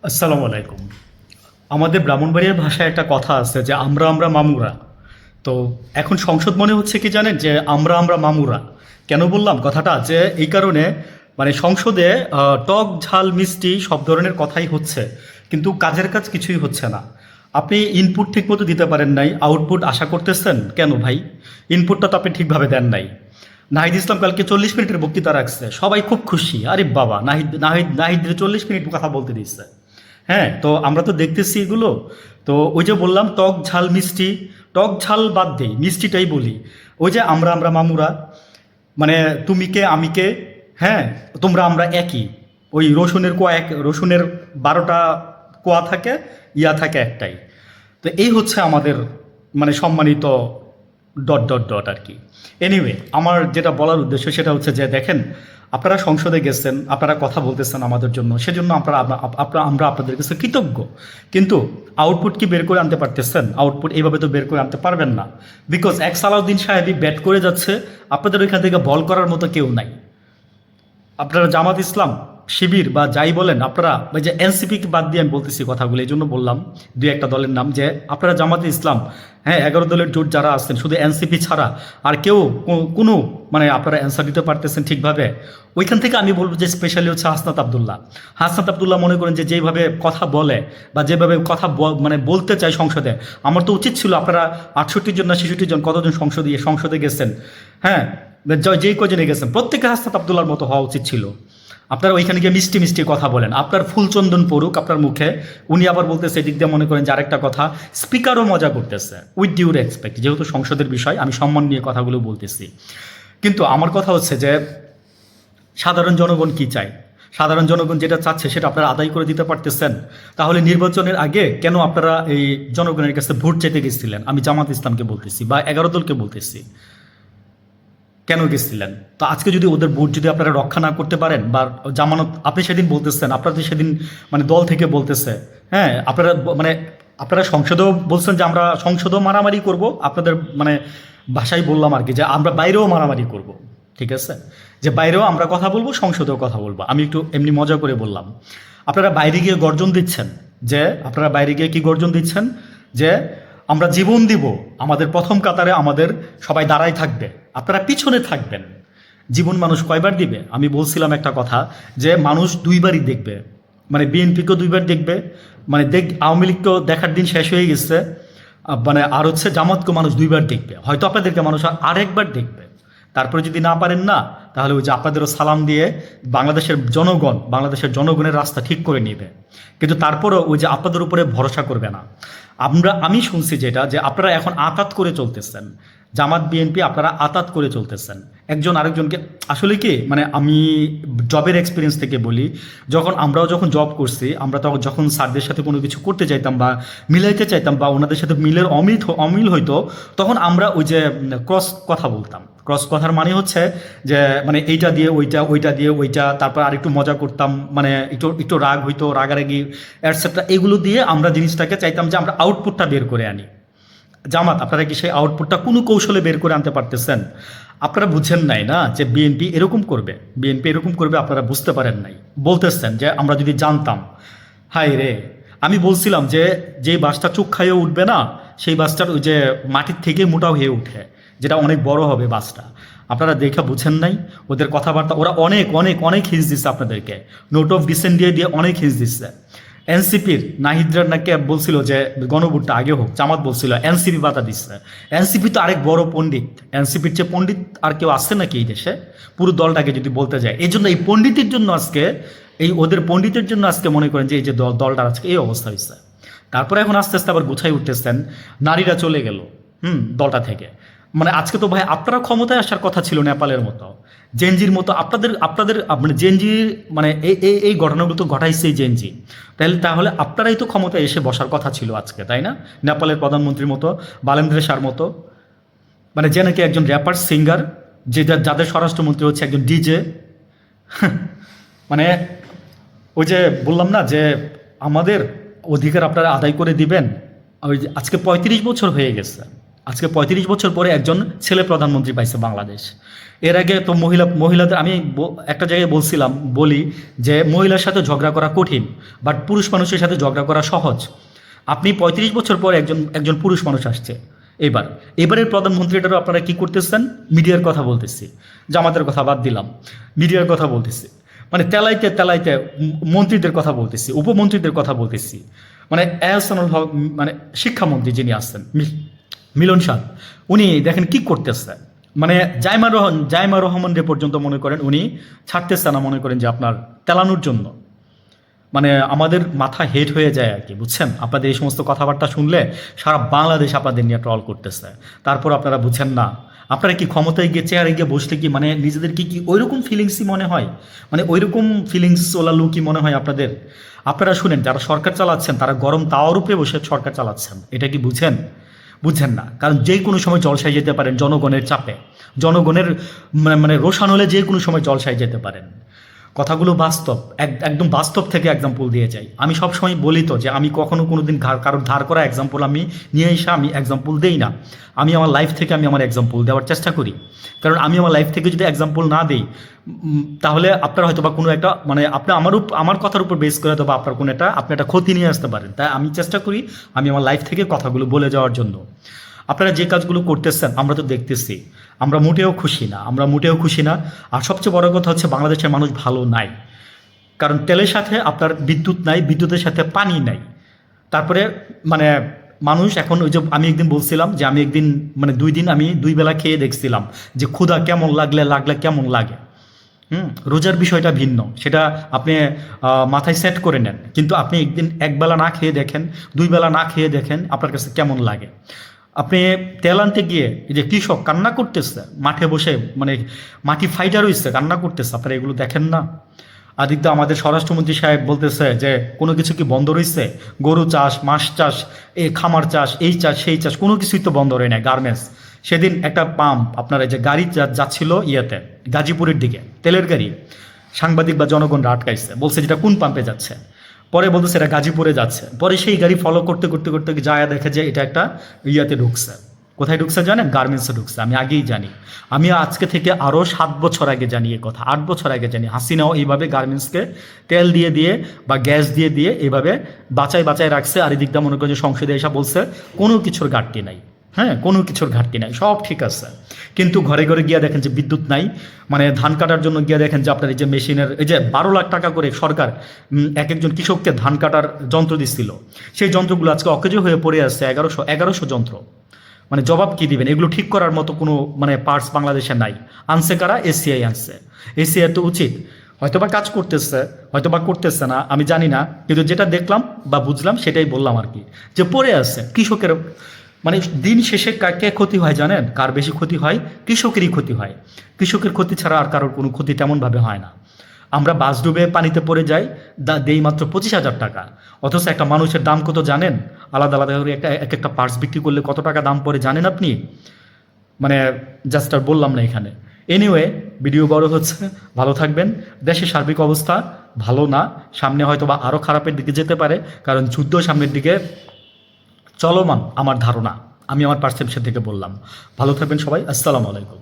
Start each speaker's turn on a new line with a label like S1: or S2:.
S1: আসসালামু আলাইকুম। আমাদের ব্রাহ্মণবাড়িয়ার ভাষায় একটা কথা আছে যে আমরা আমরা মামুরা। তো এখন সংসদ মনে হচ্ছে কি জানেন যে আমরা আমরা মামুরা। কেন বললাম কথাটা যে এই কারণে মানে সংসদে টক ঝাল মিষ্টি সব ধরনের কথাই হচ্ছে, কিন্তু কাজের কাজ কিছুই হচ্ছে না। আপনি ইনপুট ঠিকমতো দিতে পারেন নাই, আউটপুট আশা করতেছেন কেন ভাই? ইনপুটটা তো আপনি ঠিকভাবে দেন নাই। নাহিদ ইসলাম কালকে 40 মিনিটের বক্তৃতা রাখছে, সবাই খুব খুশি, আরে বাবা নাহিদ নাহিদ নাহিদ 40 মিনিট কথা বলতে দিচ্ছে। হ্যাঁ, তো আমরা তো দেখতেছি এগুলো। তো ওই যে বললাম টক ঝাল মিষ্টি, টক ঝাল বাদ দেই, মিষ্টিটাই বলি। ওই যে আমরা আমরা মামুরা, মানে তুমি কে আমি কে, হ্যাঁ, তোমরা আমরা একই। ওই রসুনের কোয়া এক, রসুনের 12টা কোয়া থাকে, ইয়া থাকে একটাই। তো এই হচ্ছে আমাদের মানে সম্মানিত ডট ডট ডট আর কি। এনিওয়ে, আমার যেটা বলার উদ্দেশ্য সেটা হচ্ছে যে দেখেন, আপনারা সংসদে গেছেন, আপনারা কথা বলতেছেন আমাদের জন্য, সেজন্য আমরা আপনাদের কাছে কৃতজ্ঞ। কিন্তু আউটপুট কি বের করে আনতে পারতেছেন? আউটপুট এইভাবে তো বের করে আনতে পারবেন না, বিকজ এক সালাউদ্দিন সাহেবই ব্যাট করে যাচ্ছে, আপনাদের ওইখান থেকে বল করার মতো কেউ নাই। আপনারা জামাত ইসলাম শিবির বা যাই বলেন, আপনারা ওই যে এনসিপিকে বাদ দিয়ে আমি বলতেছি কথাগুলো, এই জন্য বললাম দুই একটা দলের নাম, যে আপনারা জামাতে ইসলাম, হ্যাঁ, 11 দলের জোট যারা আছেন, শুধু এনসিপি ছাড়া আর কেউ কোনো মানে আপনারা অ্যান্সার দিতে পারতেছেন ঠিকভাবে? ওইখান থেকে আমি বলবো যে স্পেশালি হচ্ছে হাসনাত আবদুল্লাহ। হাসনাত আবদুল্লাহ মনে করেন যে যেভাবে কথা বলে বা যেভাবে কথা মানে বলতে চায় সংসদে, আমার তো উচিত ছিল আপনারা 68 জন না 66 জন কতজন সংসদে গেছেন, হ্যাঁ, যেই কজনে গেছেন প্রত্যেকে হাসনাত আবদুল্লাহর মতো হওয়া উচিত ছিল। আপনারা ওইখানে গিয়ে মিষ্টি মিষ্টি কথা বলেন, আপনার ফুলচন্দন পড়ুক আপনার মুখে। উনি আবার বলতেছে এদিক দিয়ে মনে করেন যে আরেকটা কথা, স্পিকারও মজা করতেছে, উইথ ডিউ রেসপেক্ট, যেহেতু সংসদের বিষয় আমি সম্মান নিয়ে কথাগুলো বলতেছি। কিন্তু আমার কথা হচ্ছে যে সাধারণ জনগণ কি চায়? সাধারণ জনগণ যেটা চাচ্ছে সেটা আপনারা আদায় করে দিতে পারতেছেন? তাহলে নির্বাচনের আগে কেন আপনারা এই জনগণের কাছে ভোট চেতে গেছিলেন? আমি জামাত ইসলামকে বলতেছি বা 11 দলকে বলতেছি, কেন গেছিলেন? তো আজকে যদি ওদের ভোট যদি আপনারা রক্ষা না করতে পারেন, বা জামানত আপনি সেদিন বলতেছেন, আপনাদের সেদিন মানে দল থেকে বলতেছে, হ্যাঁ, আপনারা মানে আপনারা সংসদেও বলছেন যে আমরা সংসদেও মারামারি করব, আপনাদের মানে ভাষায় বললাম আর কি, যে আমরা বাইরেও মারামারি করব। ঠিক আছে, যে বাইরেও আমরা কথা বলবো, সংসদেও কথা বলবো, আমি একটু এমনি মজা করে বললাম। আপনারা বাইরে গিয়ে গর্জন দিচ্ছেন, যে আপনারা বাইরে গিয়ে কি গর্জন দিচ্ছেন, যে আমরা জীবন দিব, আমাদের প্রথম কাতারে আমাদের সবাই দাঁড়াই থাকবে, আপনারা পিছনে থাকবেন। জীবন মানুষ কয়বার দিবে? আমি বলছিলাম একটা কথা, যে মানুষ দুইবারই দেখবে, মানে বিএনপিকেও দুইবার দেখবে, মানে আওয়ামী লীগকেও দেখার দিন শেষ হয়ে গেছে, মানে আর হচ্ছে জামাতকে মানুষ দুইবার দেখবে, হয়তো আপনাদেরকে মানুষ আরেকবার দেখবে। তারপরে যদি না পারেন না, তাহলে ওই যে আপনাদেরও সালাম দিয়ে বাংলাদেশের জনগণের রাস্তা ঠিক করে নেবে। কিন্তু তারপরেও ওই যে আপনাদের উপরে ভরসা করবে না। আমি শুনছি যেটা, যে আপনারা এখন আতাত করে চলতেছেন, জামাত বিএনপি আপনারা আতাত করে চলতেছেন একজন আরেকজনকে। আসলে কি, মানে আমি জবের এক্সপিরিয়েন্স থেকে বলি, যখন জব করছি, আমরা তখন যখন স্যারদের সাথে কোনো কিছু করতে চাইতাম বা মিলাইতে চাইতাম বা ওনাদের সাথে মিলের অমিল হইতো, তখন আমরা ওই যে ক্রস কথা বলতাম। ক্রস কথার মানে হচ্ছে যে মানে এইটা দিয়ে ওইটা, ওইটা দিয়ে ওইটা, তারপর আরেকটু মজা করতাম, মানে একটু একটু রাগ হইতো, রাগারাগি অ্যাটসেট্রা, এগুলো দিয়ে আমরা জিনিসটাকে চাইতাম যে আমরা আউটপুটটা বের করে আনি। জামাত আপনারা কি সেই আউটপুটটা কোনো কৌশলে বের করে আনতে পারতেছেন? আপনারা বুঝেন নাই না যে বিএনপি এরকম করবে, বিএনপি এরকম করবে, আপনারা বুঝতে পারেন নাই। বলতেছেন যে আমরা যদি জানতাম, হায় রে, আমি বলছিলাম যে যেই বাসটা চোখ খাইয়ে উঠবে না, সেই বাসটার ওই যে মাটির থেকে মোটাও হয়ে উঠে, যেটা অনেক বড় হবে বাসটা। আপনারা দেখে বুঝেন নাই ওদের কথাবার্তা, ওরা অনেক অনেক অনেক হিন্স দিচ্ছে আপনাদেরকে, নোট অফ ডিসেন্ট দিয়ে দিয়ে অনেক হিন্স দিচ্ছে। এনসিপির নাহিদরা নাকি বলছিল যে গণভোটটা আগে হোক, জামাত বলছিল এনসিপি বাধা দিচ্ছে। এনসিপি তো আরেক বড় পণ্ডিত, এনসিপির চেয়ে পণ্ডিত আর কেউ আসছে নাকি এই দেশে? পুরো দলটাকে যদি বলতে যায়, এই জন্য এই পণ্ডিতের জন্য আজকে, এই ওদের পণ্ডিতের জন্য আজকে মনে করেন যে এই যে দলটার আজকে এই অবস্থা হয়েছে। তারপরে এখন আস্তে আস্তে আবার গুছাই উঠতেছেন, নারীরা চলে গেল দলটা থেকে। মানে আজকে তো ভাই আপনারা ক্ষমতায় আসার কথা ছিল নেপালের মতো, জেনজির মতো, আপনাদের আপনাদের মানে জেনজির মানে এই ঘটনাগুলো তো ঘটাইছে এই জেনজি। তাহলে আপনারাই তো ক্ষমতায় এসে বসার কথা ছিল আজকে, তাই না? নেপালের প্রধানমন্ত্রীর মতো, বালেন্দ্র শাহর মতো, মানে যে নাকি একজন র্যাপার সিঙ্গার, যাদের স্বরাষ্ট্রমন্ত্রী হচ্ছে একজন ডিজে। মানে ওই যে বললাম না যে আমাদের অধিকার আপনারা আদায় করে দিবেন। ওই যে আজকে 35 বছর হয়ে গেছে, আজকে ৩৫ বছর পরে একজন ছেলে প্রধানমন্ত্রী পাইছে বাংলাদেশ। এর আগে তো মহিলাদের আমি একটা জায়গায় বলি যে মহিলার সাথে ঝগড়া করা কঠিন, বাট পুরুষ মানুষের সাথে ঝগড়া করা সহজ। আপনি ৩৫ বছর পর একজন পুরুষ মানুষ আসছে। এবারের প্রধানমন্ত্রীটারও আপনারা কি করতেছেন? মিডিয়ার কথা বলতেছি, জামাতের কথা বাদ দিলাম, মিডিয়ার কথা বলতেছি, মানে তেলাইতে তেলাইতে মন্ত্রীদের কথা বলতেছি, উপমন্ত্রীদের কথা বলতেছি, মানে এহসানুল হক, মানে শিক্ষামন্ত্রী যিনি আছেন মিলন সাহ, উনি দেখেন কি করতেছে, মানে জাইমা রহমানরে পর্যন্ত মনে করেন উনি ছাড়তেছে না, মনে করেন যে আপনার তেলানোর জন্য। মানে আমাদের মাথা হেট হয়ে যায় আর কি, বুঝছেন? আপনাদের এই সমস্ত কথাবার্তা শুনলে সারা বাংলাদেশ আপনাদের নিয়ে ট্রল করতেছে, তারপর আপনারা বুঝছেন না। আপনারা কি ক্ষমতায় গিয়ে চেয়ারে গিয়ে বসলে কি মানে নিজেদের কি ওইরকম ফিলিংসই মনে হয়, মানে ওইরকম ফিলিংস ওলা লুকই মনে হয় আপনাদের? আপনারা শুনেন, যারা সরকার চালাচ্ছেন তারা গরম তাওয়ার উপরে বসে সরকার চালাচ্ছেন, এটা কি বুঝছেন না? কারণ যে কোনো সময় জলসায় যেতে পারেন জনগণের চাপে, জনগণের মানে রোষান হলে যে কোনো সময় জলসায় যেতে পারেন। কথাগুলো বাস্তব, একদম বাস্তব থেকে এক্সাম্পল দিয়ে যাই। আমি সবসময় বলি তো যে আমি কখনো কোনো দিন কারোর ধার করা এক্সাম্পল আমি নিয়ে এসে আমি এক্সাম্পল দেই না। আমি আমার লাইফ থেকে আমি আমার এক্সাম্পল দেওয়ার চেষ্টা করি, কারণ আমি আমার লাইফ থেকে যদি এক্সাম্পল না দিই তাহলে আপনার হয়তো বা কোনো একটা মানে আপনি আমার কথার উপর বেস করে হয়তো বা আপনার কোনো আপনি একটা ক্ষতি নিয়ে আসতে পারেন। তাই আমি চেষ্টা করি আমি আমার লাইফ থেকে কথাগুলো বলে যাওয়ার জন্য। আপনারা যে কাজগুলো করতেছেন আমরা তো দেখতেছি, আমরা মোটেও খুশি না। আর সবচেয়ে বড় কথা হচ্ছে বাংলাদেশের মানুষ ভালো নাই, কারণ তেলের সাথে আপনার বিদ্যুৎ নাই, বিদ্যুতের সাথে পানি নাই। তারপরে মানে মানুষ এখন ওই যে আমি একদিন বলছিলাম যে আমি একদিন মানে 2 দিন আমি 2 বেলা খেয়ে দেখছিলাম যে ক্ষুধা কেমন লাগলে কেমন লাগে। রোজার বিষয়টা ভিন্ন, সেটা আপনি মাথায় সেট করে নেন, কিন্তু আপনি একবেলা না খেয়ে দেখেন, 2 বেলা না খেয়ে দেখেন আপনার কাছে কেমন লাগে। আপনি তেল আনতে গিয়ে এই যে কৃষক কান্না করতেছে মাঠে বসে, মানে মাটি ফাইটার হইছে কান্না করতেছে, আপনারা এগুলো দেখেন না? আদিত্য আমাদের স্বরাষ্ট্রমন্ত্রী সাহেব বলতেছে যে কোনো কিছু কি বন্ধ রয়েছে? গরু চাষ, মাছ চাষ, খামার চাষ, এই চাষ সেই চাষ, কোনো কিছুই তো বন্ধ রয়ে নাই। গার্মেন্টস সেদিন একটা পাম্প আপনার এই যে গাড়ি যাচ্ছিল ইয়েতে গাজীপুরের দিকে, তেলের গাড়ি, সাংবাদিক বা জনগণরা আটকাইছে, বলছে যেটা কোন পাম্পে যাচ্ছে, পরে বলতেছে এটা গাজীপুরে যাচ্ছে। পরে সেই গাড়ি ফলো করতে যায় দেখে যে এটা একটা ইয়াতে ঢুকছে। কোথায় ঢুকছে জানেন? গার্মেন্টসে ঢুকছে। আমি আগেই জানি, আমি আজকে থেকে আরও 7 বছর আগে জানি এ কথা, 8 বছর আগে জানি। হাসিনাও এইভাবে গার্মেন্টসকে তেল দিয়ে বা গ্যাস দিয়ে এইভাবে বাঁচায় রাখছে। আর এদিকটা মনে করেন যে সংসদে এসে বলছে কোনো কিছুর ঘাটতি নাই, হ্যাঁ কোনো কিছুর ঘাটতি নাই, সব ঠিক আছে। কিন্তু ঘরে ঘরে গিয়ে দেখেন যে বিদ্যুৎ নাই, মানে ধান কাটার জন্য গিয়ে দেখেন যে আপনার এই যে মেশিনের এই যে 12 লাখ টাকা করে সরকার একজন কৃষককে ধান কাটার যন্ত্র দিচ্ছিল, সেই যন্ত্রগুলো আজকে অকেজো হয়ে পড়ে আসছে, 1100 যন্ত্র। মানে জবাব কি দিবেন? এগুলো ঠিক করার মতো কোনো মানে পার্টস বাংলাদেশে নাই। আনছে কারা? এসিআই আনছে। এসিআই তো উচিত, হয়তোবা কাজ হয়তোবা করতেছে না, আমি জানি না, কিন্তু যেটা দেখলাম বা বুঝলাম সেটাই বললাম আর কি, যে পড়ে আছে কৃষকের। মানে দিন শেষে কে ক্ষতি হয় জানেন? কার বেশি ক্ষতি হয়? কৃষকেরই ক্ষতি হয়। কৃষকের ক্ষতি ছাড়া আর কারোর কোনো ক্ষতি তেমনভাবে হয় না। আমরা বাস ডুবে পানিতে পড়ে যাই, দেই মাত্র 25,000 টাকা, অথচ একটা মানুষের দাম কত জানেন? আলাদা করে একটা পার্টস বিক্রি করলে কত টাকা দাম পড়ে জানেন আপনি? মানে জাস্ট আর বললাম না এখানে। এনিওয়ে, ভিডিও বড় হচ্ছে, ভালো থাকবেন। দেশের সার্বিক অবস্থা ভালো না, সামনে হয়তো বা আরও খারাপের দিকে যেতে পারে, কারণ যুদ্ধ সামনের দিকে চলমান আমার ধারণা, আমি আমার পারসেপশন থেকে বললাম। ভালো থাকবেন সবাই, আসসালামু আলাইকুম।